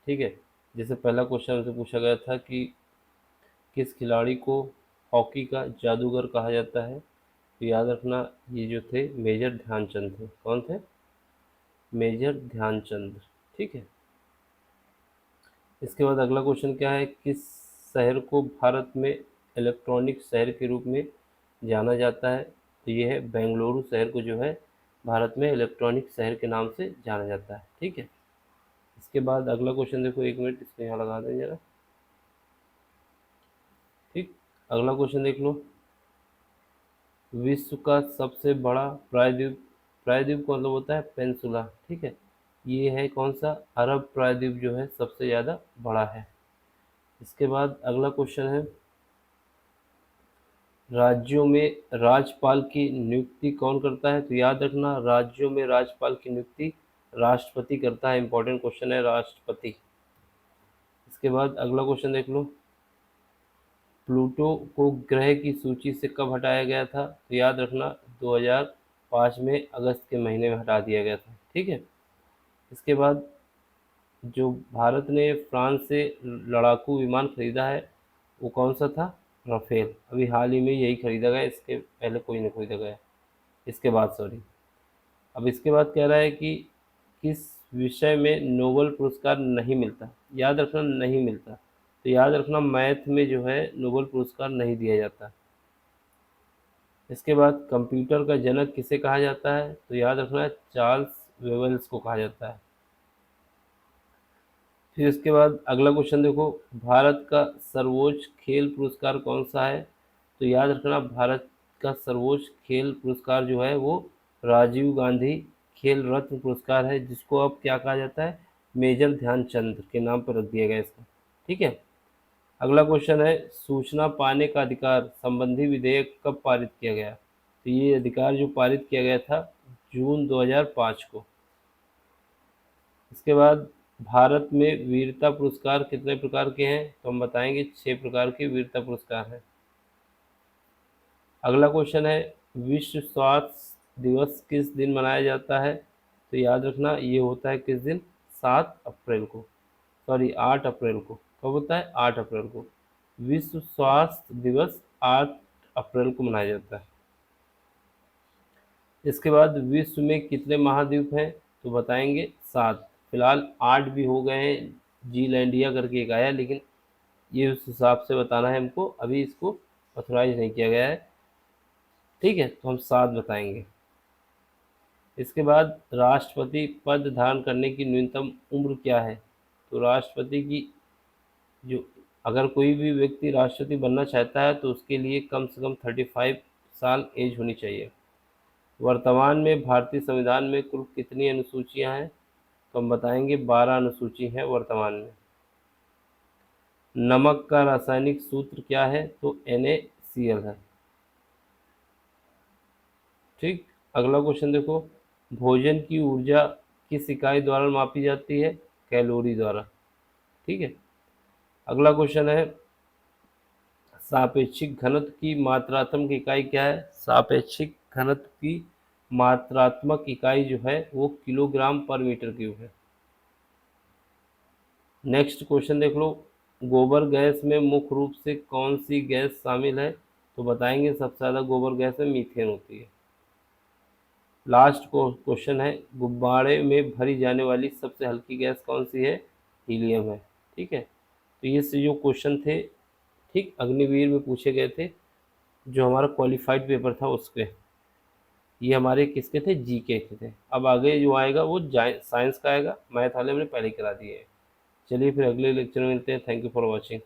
ठीक है। जैसे पहला क्वेश्चन हमसे पूछा गया था कि किस खिलाड़ी को हॉकी का जादूगर कहा जाता है, तो याद रखना ये जो थे मेजर ध्यानचंद थे। कौन थे? मेजर ध्यानचंद। ठीक है। इसके बाद अगला क्वेश्चन क्या है, किस शहर को भारत में इलेक्ट्रॉनिक शहर के रूप में जाना जाता है, तो ये है बेंगलुरु शहर को जो है भारत में इलेक्ट्रॉनिक शहर के नाम से जाना जाता है। ठीक है। इसके बाद अगला क्वेश्चन देखो, एक मिनट इसको यहाँ लगा दें जरा। ठीक। अगला क्वेश्चन देख लो, विश्व का सबसे बड़ा प्रायद्वीप, प्रायद्वीप का मतलब होता है पेंसुला। ठीक है। ये है कौन सा? अरब प्रायद्वीप जो है सबसे ज़्यादा बड़ा है। इसके बाद अगला क्वेश्चन है, राज्यों में राज्यपाल की नियुक्ति कौन करता है, तो याद रखना राज्यों में राज्यपाल की नियुक्ति राष्ट्रपति करता है। इंपॉर्टेंट क्वेश्चन है, राष्ट्रपति। इसके बाद अगला क्वेश्चन देख लो, प्लूटो को ग्रह की सूची से कब हटाया गया था, तो याद रखना 2005 में अगस्त के महीने में हटा दिया गया था। ठीक है। इसके बाद जो भारत ने फ्रांस से लड़ाकू विमान खरीदा है वो कौन सा था? राफेल। अभी हाल ही में यही खरीदा गया, इसके पहले कोई नहीं खरीदा गया। इसके बाद सॉरी, अब इसके बाद कह रहा है कि किस विषय में नोबेल पुरस्कार नहीं मिलता, याद रखना नहीं मिलता। तो याद रखना मैथ में जो है नोबेल पुरस्कार नहीं दिया जाता। इसके बाद कंप्यूटर का जनक किसे कहा जाता है, तो याद रखना चार्ल्स वेवेल्स को कहा जाता है। फिर इसके बाद अगला क्वेश्चन देखो, भारत का सर्वोच्च खेल पुरस्कार कौन सा है, तो याद रखना भारत का सर्वोच्च खेल पुरस्कार जो है वो राजीव गांधी खेल रत्न पुरस्कार है, जिसको अब क्या कहा जाता है? मेजर ध्यानचंद के नाम पर रख दिया गया इसका। ठीक है। अगला क्वेश्चन है, सूचना पाने का अधिकार संबंधी विधेयक कब पारित किया गया, तो ये अधिकार जो पारित किया गया था जून 2005 को। इसके बाद भारत में वीरता पुरस्कार कितने प्रकार के हैं, तो हम बताएंगे 6 प्रकार के वीरता पुरस्कार हैं। अगला क्वेश्चन है, विश्व स्वास्थ्य दिवस किस दिन मनाया जाता है, तो याद रखना ये होता है किस दिन? 7 अप्रैल को, सॉरी 8 अप्रैल को। कब होता है? 8 अप्रैल को। विश्व स्वास्थ्य दिवस 8 अप्रैल को मनाया जाता है। इसके बाद विश्व में कितने महाद्वीप हैं, तो बताएंगे 7। फिलहाल 8 भी हो गए हैं, जीलैंडिया करके एक आया, लेकिन ये उस हिसाब से बताना है हमको, अभी इसको ऑथोराइज नहीं किया गया है। ठीक है, तो हम 7 बताएंगे। इसके बाद राष्ट्रपति पद धारण करने की न्यूनतम उम्र क्या है, तो राष्ट्रपति की जो, अगर कोई भी व्यक्ति राष्ट्रपति बनना चाहता है तो उसके लिए कम से कम 35 साल एज होनी चाहिए। वर्तमान में भारतीय संविधान में कुल कितनी अनुसूचियां हैं, तो हम बताएंगे 12 अनुसूची हैं वर्तमान में। नमक का रासायनिक सूत्र क्या है, तो NaCl है। ठीक। अगला क्वेश्चन देखो, भोजन की ऊर्जा किस इकाई द्वारा मापी जाती है, कैलोरी द्वारा। ठीक है। अगला क्वेश्चन है, सापेक्षिक घनत्व की मात्रात्मक इकाई क्या है, सापेक्षिक घनत्व की मात्रात्मक इकाई जो है वो किलोग्राम पर मीटर क्यूब है। नेक्स्ट क्वेश्चन देख लो, गोबर गैस में मुख्य रूप से कौन सी गैस शामिल है, तो बताएंगे सबसे ज़्यादा गोबर गैस में मीथेन होती है। लास्ट क्वेश्चन है, गुब्बारे में भरी जाने वाली सबसे हल्की गैस कौन सी है, हीलियम है। ठीक है। तो ये से जो क्वेश्चन थे, ठीक अग्निवीर में पूछे गए थे, जो हमारा क्वालिफाइड पेपर था उसके, ये हमारे किसके थे? जीके के थे। अब आगे जो आएगा वो साइंस का आएगा, मैथ वाले हमने पहले करा दिए हैं। चलिए फिर अगले लेक्चर में मिलते हैं। Thank you for watching.